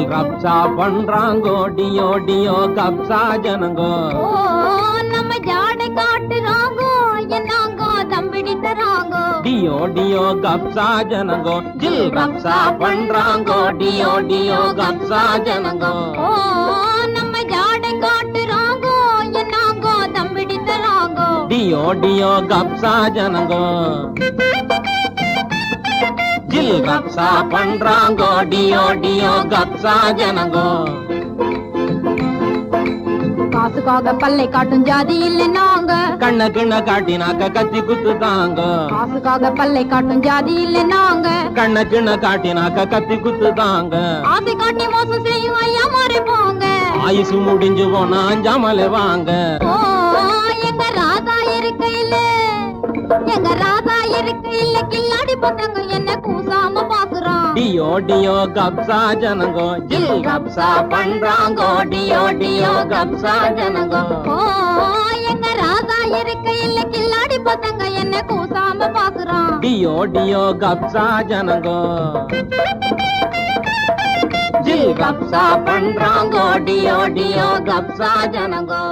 ஜில் ரப்சா பண்றாங்கோ deo deo கப்சா ஜனங்கோ. நம்ம ஜாடை காட்டுறாங்கோ என்னாங்கோ தம்பிடி தராங்கோ. டியோ டியோ கப்சா ஜனங்கோ ஜில் ரப்சா பண்றாங்கோ டியோ டியோ கப்சா ஜனங்கோ. நம்ம ஜாடை காட்டுறாங்கோ என்னாங்கோ தம்பிடி தராங்கோ. டியோ டியோ கப்சா ஜனங்கோ ஜில் ரப்சா பண்றாங்கோ டியோ டியோ கப்சா ஜனங்கோ. காசுக்காக பல்லை காட்டும் ஜாதி இல்லை நாங்க. கண்ண கிண்ண காட்டினாக்க கத்தி குத்துதாங்க. காசுக்காக பல்லை காட்டும் ஜாதி இல்லை நாங்க. கண்ண கிண்ண காட்டினாக்க கத்தி குத்துதாங்க. ஆசை காட்டி மோசம் செய்யும் ஐயா மாறி போங்க. ஆயுசு முடிஞ்சு போனா அஞ்சாமலே வாங்க. எங்க ராதா இருக்கையில எங்க ராதா இருக்கையில கில்லாடி பசங்க என்ன கூசாம பாக்குறான். டியோ டியோ கப்சா ஜனங்கோ ஜில் கப்சா பண்றாங்கோ டியோ டியோ கப்சா ஜனங்கோ. எங்க ராதா இருக்கையில கில்லாடி பசங்க என்ன கூசாம பாக்குறான். டியோ டியோ கப்சா ஜனங்கோ ஜில் கப்சா பண்றாங்கோ டியோ டியோ கப்சா ஜனங்கோ.